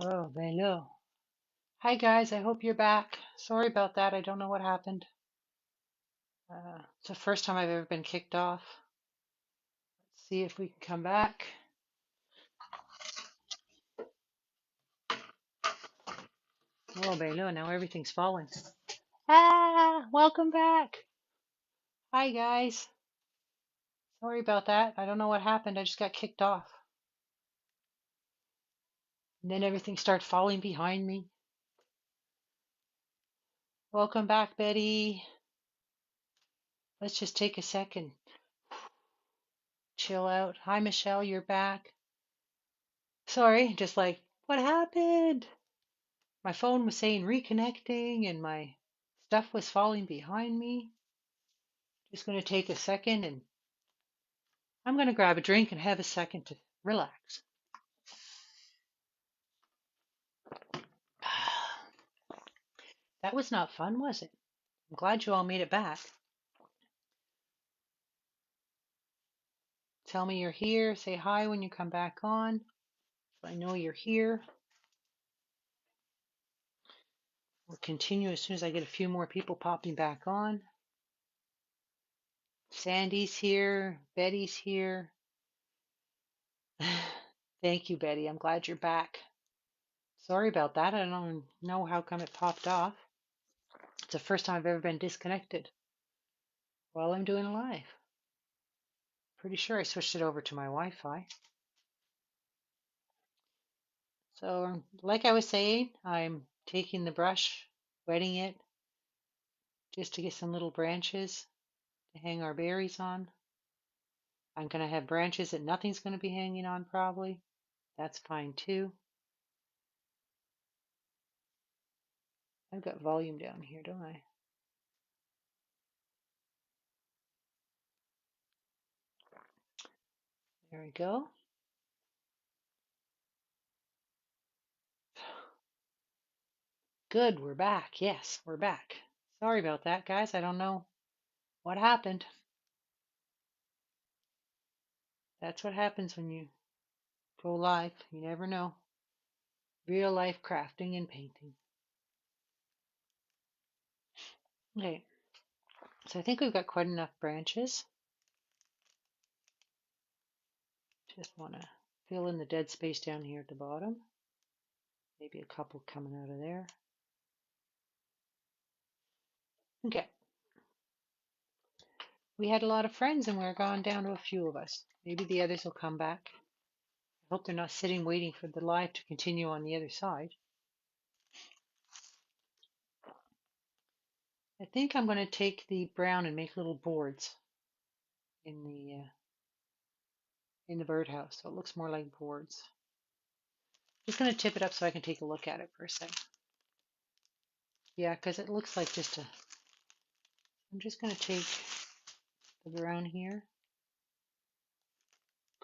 Oh, hello. Hi, guys. I hope you're back. Sorry about that. I don't know what happened. It's the first time I've ever been kicked off. Let's see if we can come back. Oh, hello. Now everything's falling. Welcome back. Hi, guys. Sorry about that. I don't know what happened. I just got kicked off. And then everything started falling behind me. Welcome back, Betty. Let's just take a second. Chill out. Hi, Michelle. You're back. Sorry. Just like, what happened? My phone was saying reconnecting and my stuff was falling behind me. Just going to take a second and I'm going to grab a drink and have a second to relax. That was not fun, was it? I'm glad you all made it back. Tell me you're here. Say hi when you come back on, so I know you're here. We'll continue as soon as I get a few more people popping back on. Sandy's here. Betty's here. Thank you, Betty. I'm glad you're back. Sorry about that. I don't know how come it popped off. It's the first time I've ever been disconnected while I'm doing a live. Pretty sure I switched it over to my Wi-Fi. So, like I was saying, I'm taking the brush, wetting it, just to get some little branches to hang our berries on. I'm going to have branches that nothing's going to be hanging on probably. That's fine too. I've got volume down here, don't I? There we go. Good, we're back. Yes, we're back. Sorry about that, guys. I don't know what happened. That's what happens when you go live. You never know. Real life crafting and painting. Okay, so I think we've got quite enough branches. Just want to fill in the dead space down here at the bottom. Maybe a couple coming out of there. Okay. We had a lot of friends and we're gone down to a few of us. Maybe the others will come back. I hope they're not sitting waiting for the live to continue on the other side. I think I'm going to take the brown and make little boards in the birdhouse, so it looks more like boards. Just going to tip it up so I can take a look at it for a second. Yeah, because it looks like just a. I'm just going to take the brown here,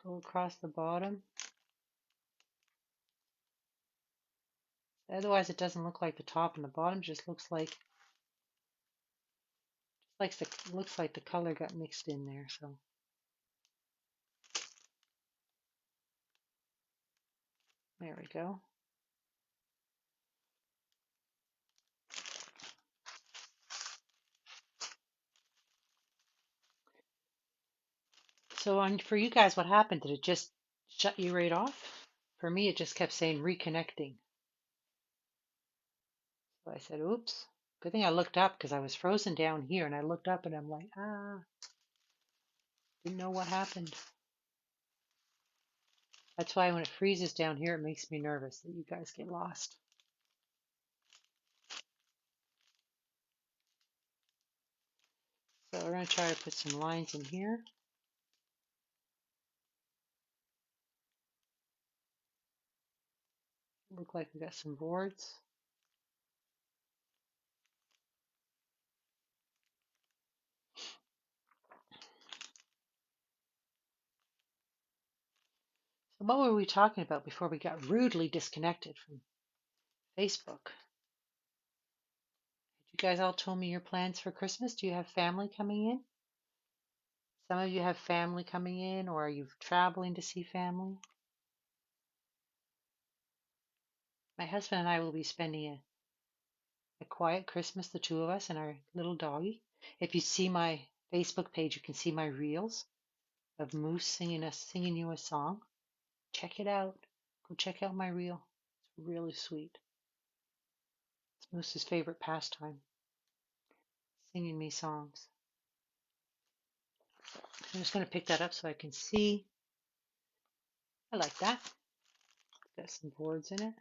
go across the bottom. Otherwise, it doesn't look like the top and the bottom. Just looks like the color got mixed in there. So there we go. So on for you guys, what happened? Did it just shut you right off? For me, it just kept saying reconnecting. So I said, oops. Good thing I looked up because I was frozen down here and I looked up and I'm like, didn't know what happened. That's why when it freezes down here, it makes me nervous that you guys get lost. So we're going to try to put some lines in here. Look like we got some boards. So what were we talking about before we got rudely disconnected from Facebook? You guys all told me your plans for Christmas. Do you have family coming in? Some of you have family coming in, or are you traveling to see family? My husband and I will be spending a quiet Christmas, the two of us and our little doggy. If you see my Facebook page, you can see my reels of Moose singing you a song. Check it out. Go check out my reel. It's really sweet. It's Moose's favorite pastime, singing me songs. I'm just going to pick that up so I can see. I like that. Got some boards in it.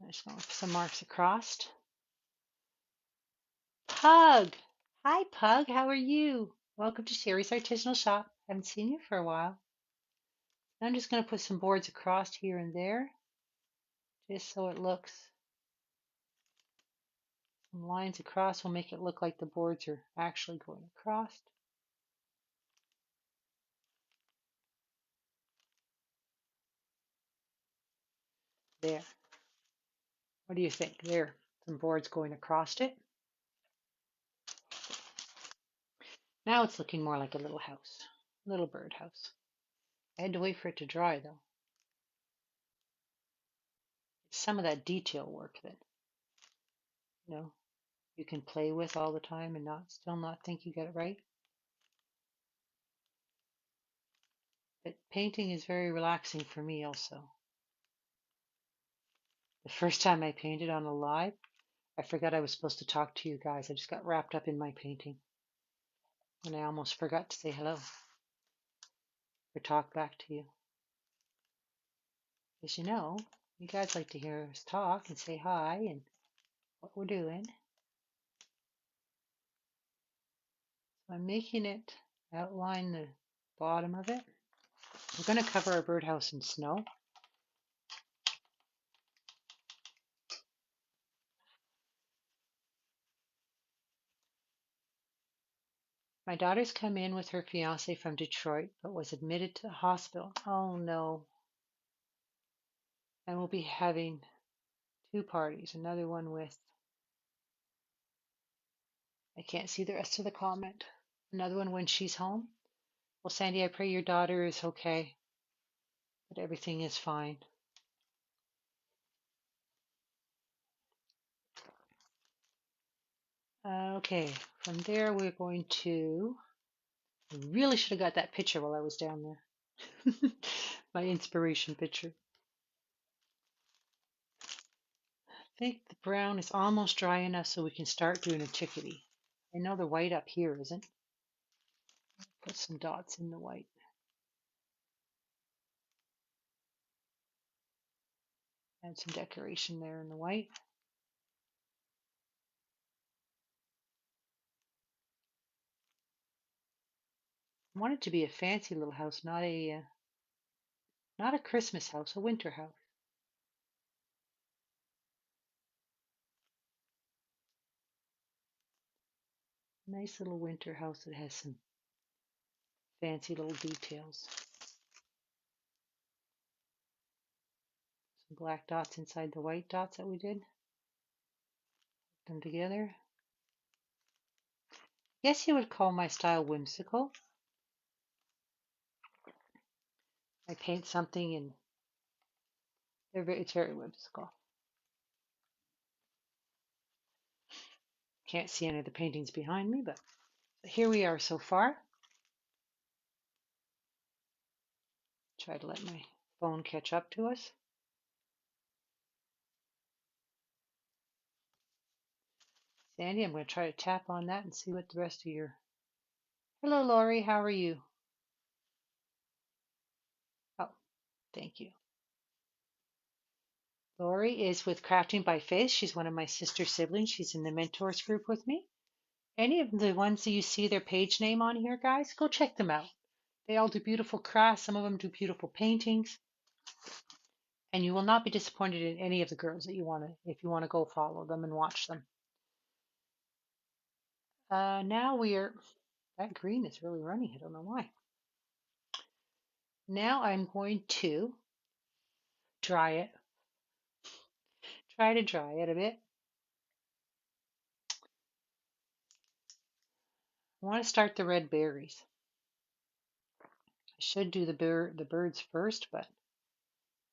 I just want some marks across. Pug! Hi, Pug. How are you? Welcome to Sherry's Artisanal Shop. Haven't seen you for a while. I'm just going to put some boards across here and there, just so it looks. Some lines across will make it look like the boards are actually going across. There. What do you think? There. Some boards going across it. Now it's looking more like a little house, little bird house. I had to wait for it to dry though. It's some of that detail work that, you know, you can play with all the time and still not think you get it right. But painting is very relaxing for me also. The first time I painted on a live, I forgot I was supposed to talk to you guys. I just got wrapped up in my painting. And I almost forgot to say hello or talk back to you. Because you guys like to hear us talk and say hi and what we're doing. So I'm making it outline the bottom of it. We're going to cover our birdhouse in snow. My daughter's come in with her fiance from Detroit, but was admitted to the hospital. Oh no. And we'll be having two parties. Another one with, I can't see the rest of the comment. Another one when she's home. Well, Sandy, I pray your daughter is okay, that everything is fine. Okay, from there we're going to, I really should have got that picture while I was down there. My inspiration picture. I think the brown is almost dry enough so we can start doing a chickadee. I know the white up here isn't. Put some dots in the white. Add some decoration there in the white. I want it to be a fancy little house, not a Christmas house, a winter house. Nice little winter house that has some fancy little details. Some black dots inside the white dots that we did. Put them together. Guess you would call my style whimsical. I paint something and it's very whimsical. Can't see any of the paintings behind me, but here we are so far. Try to let my phone catch up to us. Sandy, I'm going to try to tap on that and see what the rest of your... Hello, Lori. How are you? Oh, thank you. Lori is with Crafting by Faith. She's one of my sister siblings. She's in the mentors group with me. Any of the ones that you see their page name on here, guys, go check them out. They all do beautiful crafts. Some of them do beautiful paintings. And you will not be disappointed in any of the girls that if you want to go follow them and watch them. Now that green is really running. I don't know why. Now I'm going to dry it. Try to dry it a bit. I want to start the red berries. I should do the birds first, but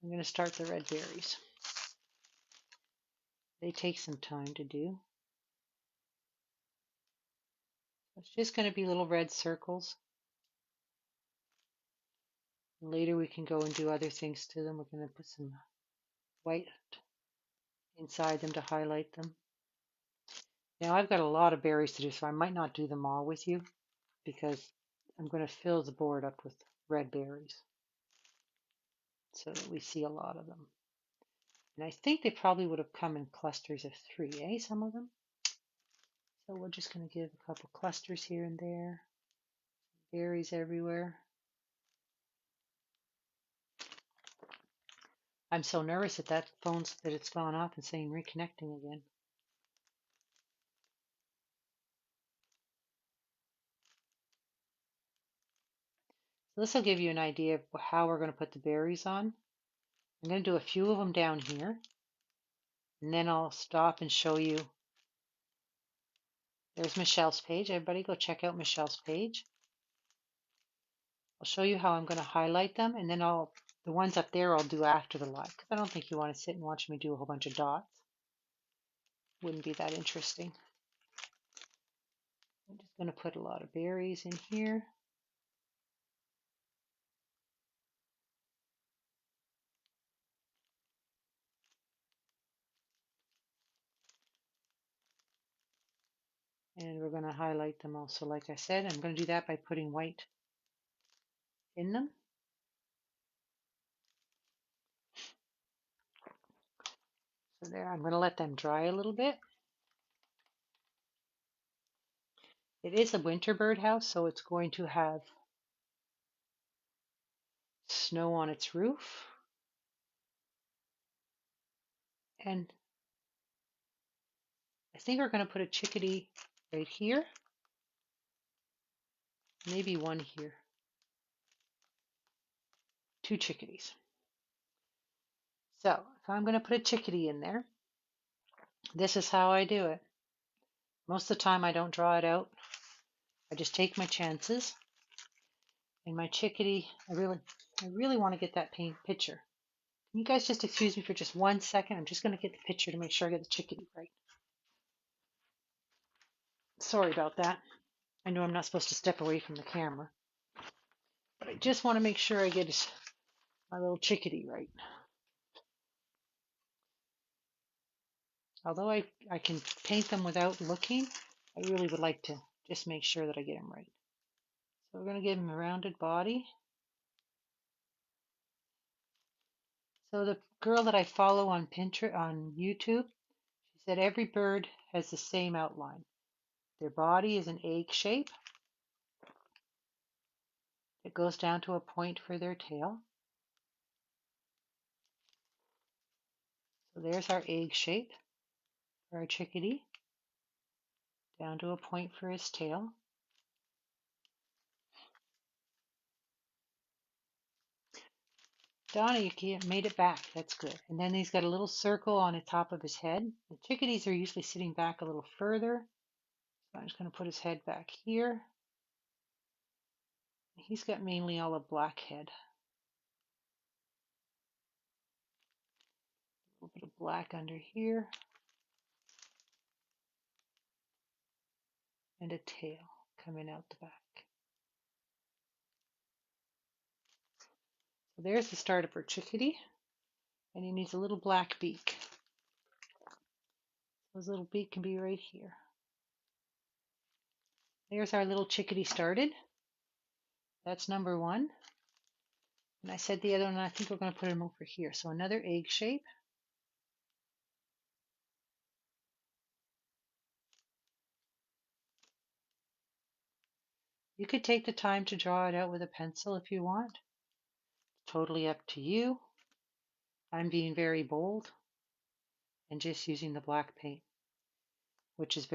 I'm going to start the red berries. They take some time to do. It's just going to be little red circles. Later we can go and do other things to them. We're going to put some white inside them to highlight them. Now I've got a lot of berries to do, so I might not do them all with you because I'm going to fill the board up with red berries so that we see a lot of them. And I think they probably would have come in clusters of 3, some of them? So we're just going to give a couple clusters here and there. Berries everywhere. I'm so nervous that it's gone off and saying reconnecting again. So this will give you an idea of how we're going to put the berries on. I'm going to do a few of them down here, and then I'll stop and show you. There's Michelle's page. Everybody go check out Michelle's page. I'll show you how I'm going to highlight them, and then the ones up there I'll do after the live, because I don't think you want to sit and watch me do a whole bunch of dots. Wouldn't be that interesting. I'm just going to put a lot of berries in here. And we're going to highlight them also. Like I said, I'm going to do that by putting white in them. So there, I'm going to let them dry a little bit. It is a winter birdhouse, so it's going to have snow on its roof. And I think we're going to put a chickadee right here. Maybe one here. 2 chickadees. So if I'm going to put a chickadee in there, this is how I do it. Most of the time I don't draw it out. I just take my chances. And my chickadee, I really want to get that picture. Can you guys just excuse me for just 1 second? I'm just going to get the picture to make sure I get the chickadee right. Sorry about that. I know I'm not supposed to step away from the camera, but I just want to make sure I get my little chickadee right. Although I can paint them without looking, I really would like to just make sure that I get them right. So we're going to give him a rounded body. So the girl that I follow on Pinterest, on YouTube, she said every bird has the same outline. Their body is an egg shape. It goes down to a point for their tail. So there's our egg shape for our chickadee, down to a point for his tail. Donna, you made it back. That's good. And then he's got a little circle on the top of his head. The chickadees are usually sitting back a little further. So I'm just going to put his head back here. He's got mainly all a black head. A little bit of black under here. And a tail coming out the back. So there's the start of our chickadee. And he needs a little black beak. His little beak can be right here. There's our little chickadee started. That's number 1. And I said the other one, I think we're going to put him over here. So another egg shape. You could take the time to draw it out with a pencil if you want. Totally up to you. I'm being very bold and just using the black paint, which is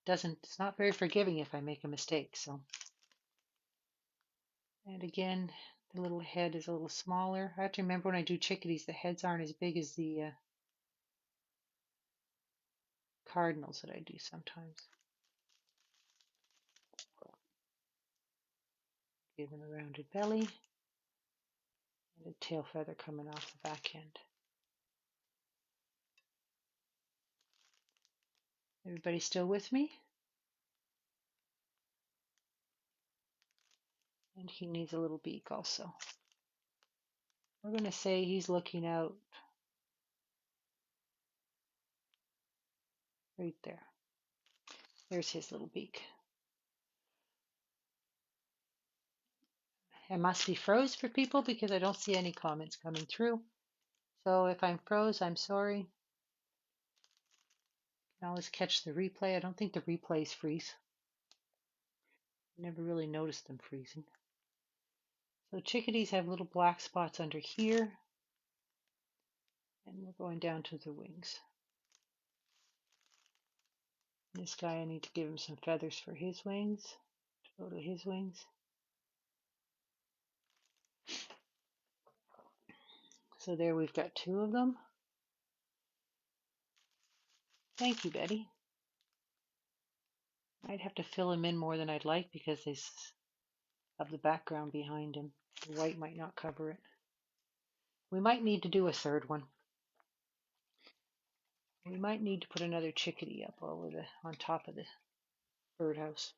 it's not very forgiving if I make a mistake. So, and again, the little head is a little smaller. I have to remember when I do chickadees, the heads aren't as big as the cardinals that I do sometimes. Give him a rounded belly The tail feather coming off the back end. Everybody still with me? And he needs a little beak also. We're going to say he's looking out right there. There's his little beak. I must be froze for people because I don't see any comments coming through. So if I'm froze, I'm sorry. You can always catch the replay. I don't think the replays freeze. I never really noticed them freezing. So chickadees have little black spots under here. And we're going down to the wings. This guy, I need to give him some feathers for his wings. Go to his wings. So there we've got two of them. Thank you, Betty. I'd have to fill him in more than I'd like because of the background behind him. The white might not cover it. We might need to do a third one. We might need to put another chickadee up on top of the birdhouse.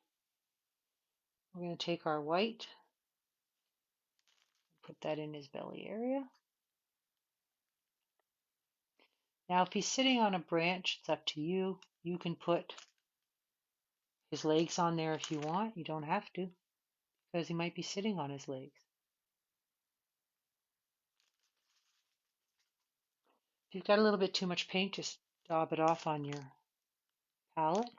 We're going to take our white, put that in his belly area. Now, if he's sitting on a branch, it's up to you. You can put his legs on there if you want. You don't have to, because he might be sitting on his legs. If you've got a little bit too much paint, just daub it off on your palette.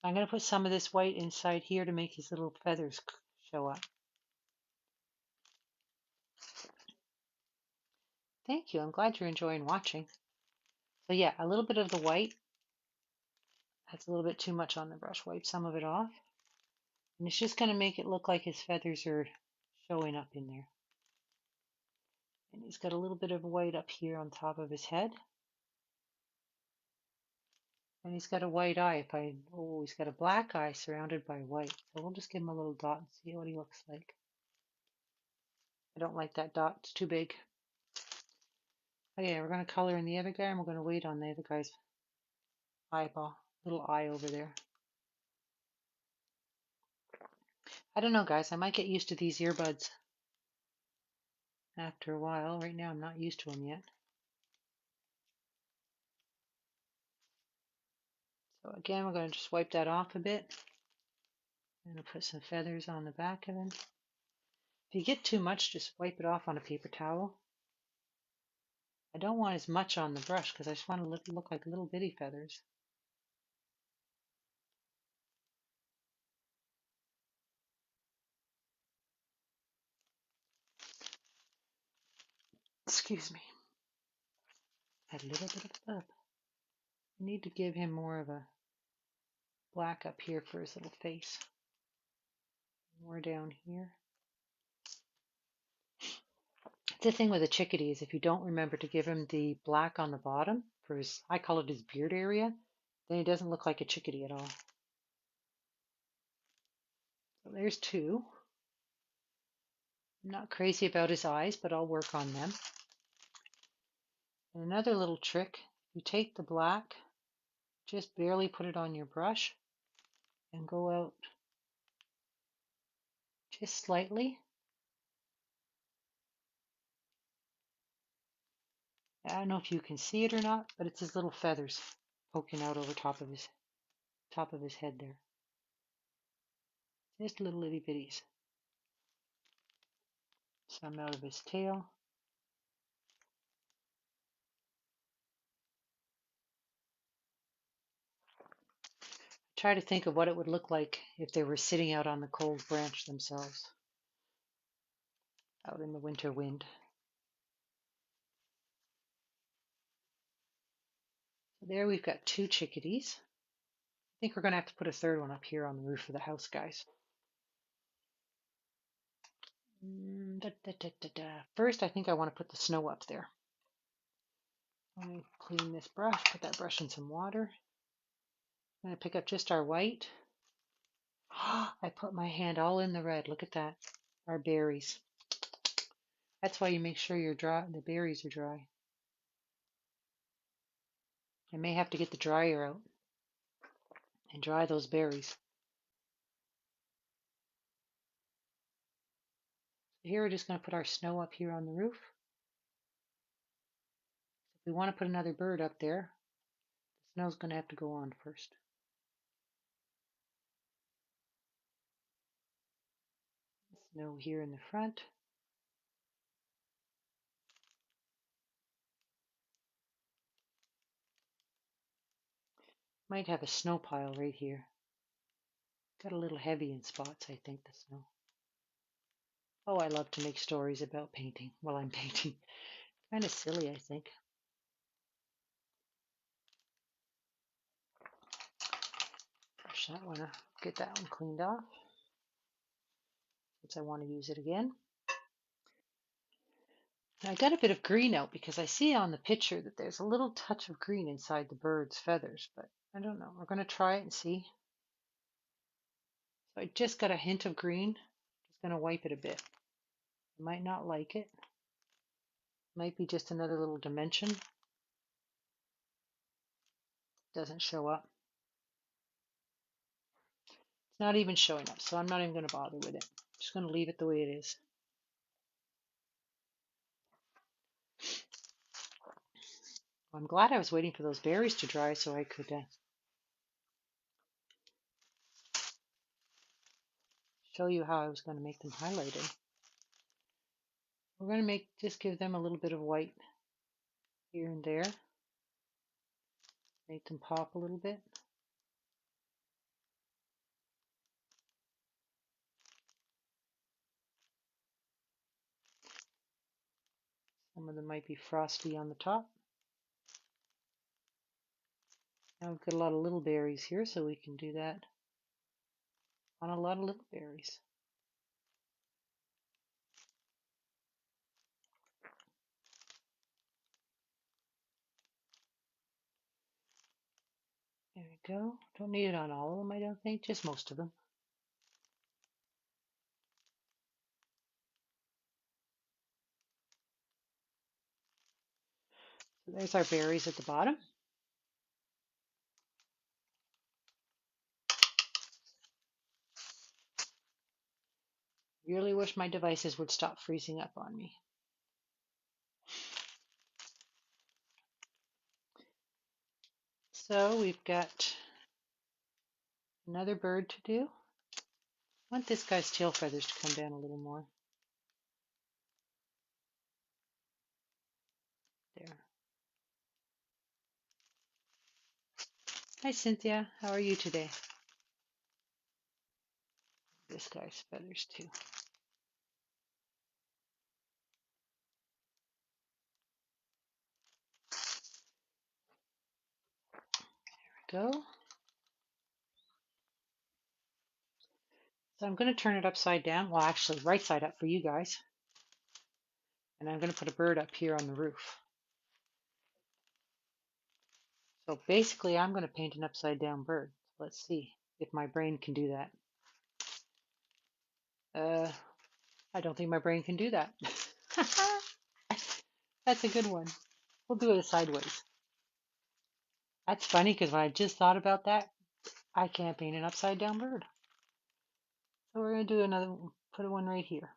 I'm going to put some of this white inside here to make his little feathers show up. Thank you. I'm glad you're enjoying watching. So yeah, a little bit of the white. That's a little bit too much on the brush. Wipe some of it off. And it's just going to make it look like his feathers are showing up in there. And he's got a little bit of white up here on top of his head. And he's got a white eye. He's got a black eye surrounded by white. So we'll just give him a little dot and see what he looks like. I don't like that dot. It's too big. Okay, we're going to color in the other guy, and we're going to wait on the other guy's eyeball, little eye over there. I don't know, guys. I might get used to these earbuds after a while. Right now, I'm not used to them yet. So again, we're going to just wipe that off a bit. I'm going to put some feathers on the back of him. If you get too much, just wipe it off on a paper towel. I don't want as much on the brush because I just want to look like little bitty feathers. Excuse me. A little bit of bub. I need to give him more of a black up here for his little face. More down here. The thing with a chickadee is if you don't remember to give him the black on the bottom for his, I call it his beard area, then he doesn't look like a chickadee at all. So there's two. I'm not crazy about his eyes, but I'll work on them. And another little trick, you take the black, just barely put it on your brush and go out just slightly. I don't know if you can see it or not, but it's his little feathers poking out over top of his head there. Just little itty bitties. Some out of his tail. Try to think of what it would look like if they were sitting out on the cold branch themselves, out in the winter wind. So there we've got two chickadees. I think we're going to have to put a third one up here on the roof of the house, guys. First, I think I want to put the snow up there. Let me clean this brush, put that brush in some water. I'm going to pick up just our white. I put my hand all in the red. Look at that. Our berries. That's why you make sure the berries are dry. I may have to get the dryer out and dry those berries. Here we're just going to put our snow up here on the roof. If we want to put another bird up there, the snow's going to have to go on first. Snow here in the front. Might have a snow pile right here. Got a little heavy in spots, I think, the snow. Oh, I love to make stories about painting while I'm painting. Kind of silly, I think. Brush that one, get that one cleaned off, since I want to use it again. And I got a bit of green out because I see on the picture that there's a little touch of green inside the bird's feathers, but I don't know. We're going to try it and see. So I just got a hint of green. Just going to wipe it a bit. You might not like it. Might be just another little dimension. Doesn't show up. It's not even showing up, so I'm not even going to bother with it. I'm just going to leave it the way it is. I'm glad I was waiting for those berries to dry so I could show you how I was going to make them highlighted. We're going to just give them a little bit of white here and there. Make them pop a little bit. Some of them might be frosty on the top. Now we've got a lot of little berries here, so we can do that on a lot of little berries. There we go. Don't need it on all of them, I don't think, just most of them. So there's our berries at the bottom. Really wish my devices would stop freezing up on me. So we've got another bird to do. I want this guy's tail feathers to come down a little more. There. Hi Cynthia, how are you today? This guy's feathers too. There we go. So I'm going to turn it upside down. Well, actually, right side up for you guys. And I'm going to put a bird up here on the roof. So basically, I'm going to paint an upside down bird. So let's see if my brain can do that. I don't think my brain can do that. That's a good one. We'll do it sideways. That's funny because when I just thought about that, I can't paint an upside down bird. So we're going to do another, put one right here.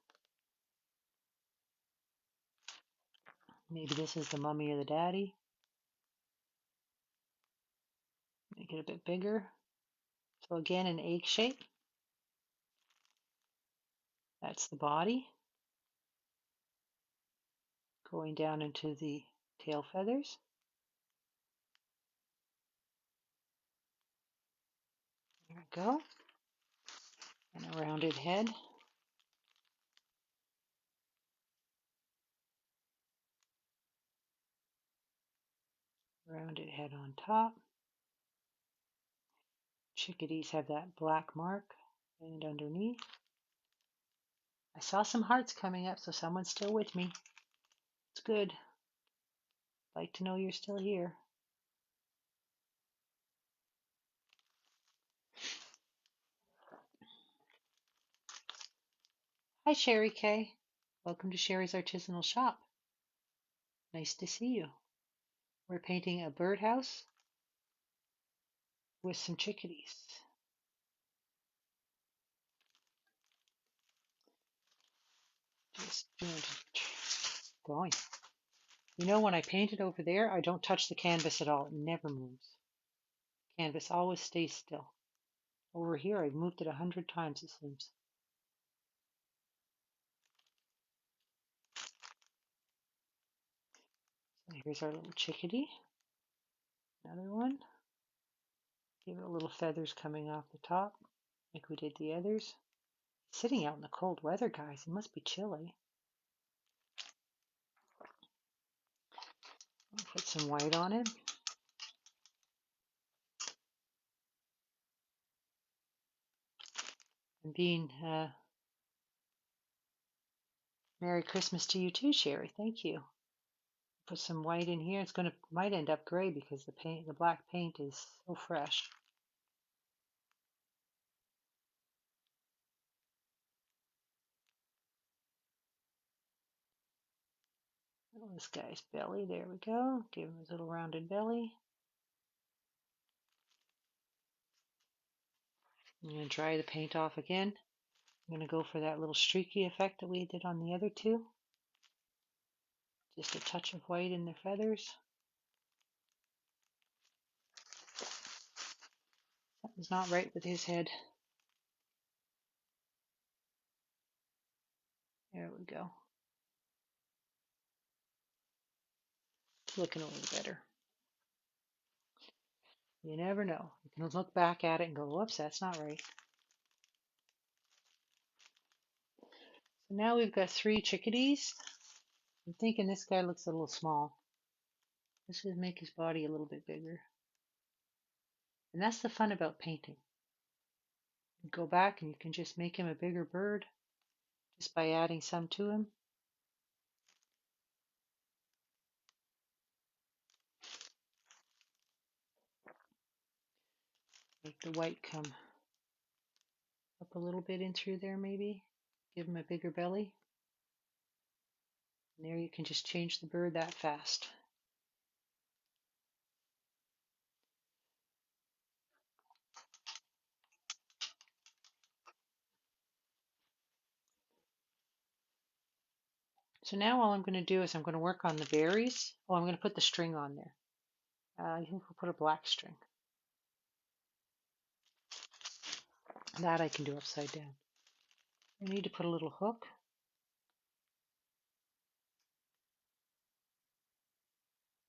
Maybe this is the mummy of the daddy. Make it a bit bigger. So again, an egg shape. That's the body. Going down into the tail feathers. There we go. And a rounded head. Rounded head on top. Chickadees have that black mark and underneath. I saw some hearts coming up, so someone's still with me. It's good. Like to know you're still here. Hi, Sherry Kay. Welcome to Sherry's Artisanal Shop. Nice to see you. We're painting a birdhouse with some chickadees. Just going. You know, when I paint it over there, I don't touch the canvas at all. It never moves. The canvas always stays still. Over here, I've moved it 100 times, it seems. So here's our little chickadee. Another one. Give it a little feathers coming off the top, like we did the others. Sitting out in the cold weather, guys. It must be chilly. I'll put some white on it. And being Merry Christmas to you too, Sherry. Thank you. Put some white in here. It's gonna might end up gray because the black paint is so fresh. Oh, this guy's belly. There we go. Give him his little rounded belly. I'm gonna dry the paint off again. I'm gonna go for that little streaky effect that we did on the other two. Just a touch of white in their feathers. Something's not right with his head. There we go. Looking a little better. You never know. You can look back at it and go, whoops, that's not right. So now we've got 3 chickadees. I'm thinking this guy looks a little small. This would make his body a little bit bigger. And that's the fun about painting. You go back and you can just make him a bigger bird just by adding some to him. Make the white come up a little bit in through there maybe. Give him a bigger belly. And there you can just change the bird that fast. So now all I'm going to do is I'm going to work on the berries. Oh, I'm going to put the string on there. I think we'll put a black string. That I can do upside down. I need to put a little hook.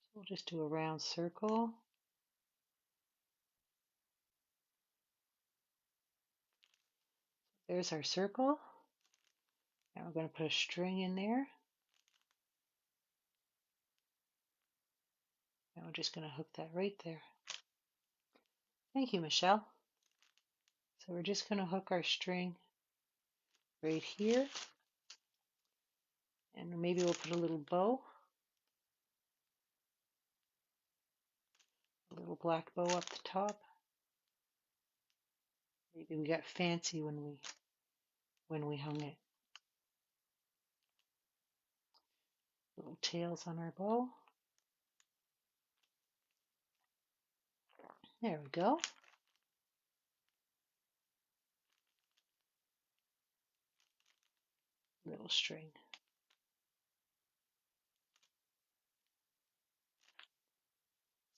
So we'll just do a round circle. There's our circle. Now we're going to put a string in there. And we're just going to hook that right there. Thank you, Michelle. So we're just going to hook our string right here. And maybe we'll put a little bow. A little black bow up the top. Maybe we got fancy when we hung it. Little tails on our bow. There we go. Little string.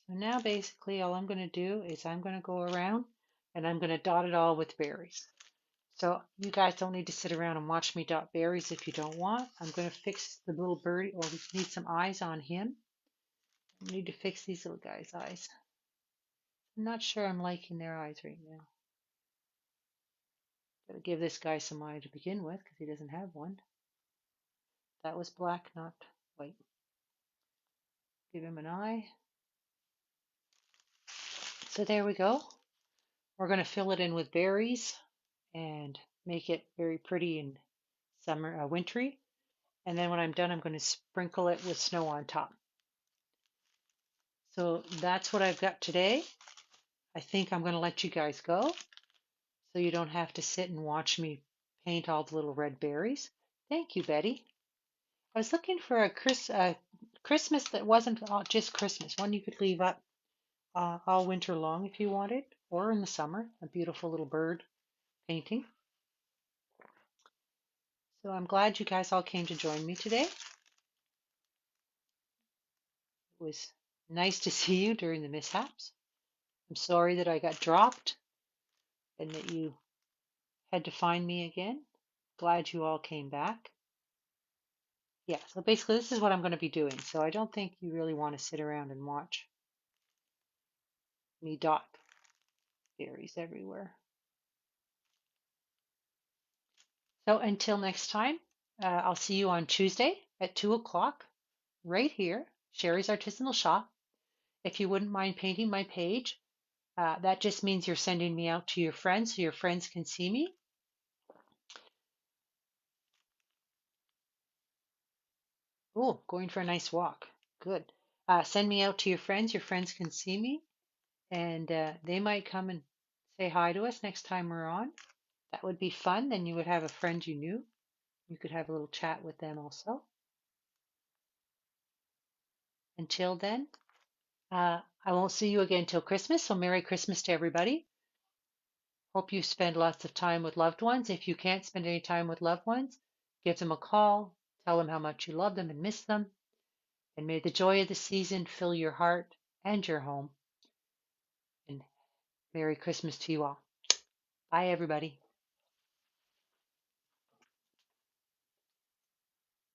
So now basically all I'm going to do is I'm going to go around and I'm going to dot it all with berries. So you guys don't need to sit around and watch me dot berries if you don't want. I'm going to fix the little birdie, or we need some eyes on him. I need to fix these little guys' eyes. I'm not sure I'm liking their eyes right now. Gotta give this guy some eye to begin with because he doesn't have one. That was black, not white. Give him an eye. So there we go. We're going to fill it in with berries and make it very pretty and summer, wintry. And then when I'm done, I'm going to sprinkle it with snow on top. So that's what I've got today. I think I'm going to let you guys go so you don't have to sit and watch me paint all the little red berries. Thank you, Betty. I was looking for a Christmas that wasn't just Christmas, one you could leave up all winter long if you wanted, or in the summer, a beautiful little bird painting. So I'm glad you guys all came to join me today. It was nice to see you during the mishaps. I'm sorry that I got dropped and that you had to find me again. Glad you all came back. Yeah, so basically this is what I'm going to be doing. So I don't think you really want to sit around and watch me dot berries everywhere. So until next time, I'll see you on Tuesday at 2 o'clock right here, Sherry's Artisanal Shop. If you wouldn't mind painting my page, that just means you're sending me out to your friends so your friends can see me. Oh, going for a nice walk. Good. Send me out to your friends can see me, and they might come and say hi to us next time we're on. That would be fun. Then you would have a friend you knew. You could have a little chat with them also. Until then, I won't see you again till Christmas, so Merry Christmas to everybody. Hope you spend lots of time with loved ones. If you can't spend any time with loved ones, give them a call, tell them how much you love them and miss them, and may the joy of the season fill your heart and your home. And Merry Christmas to you all. Bye, everybody.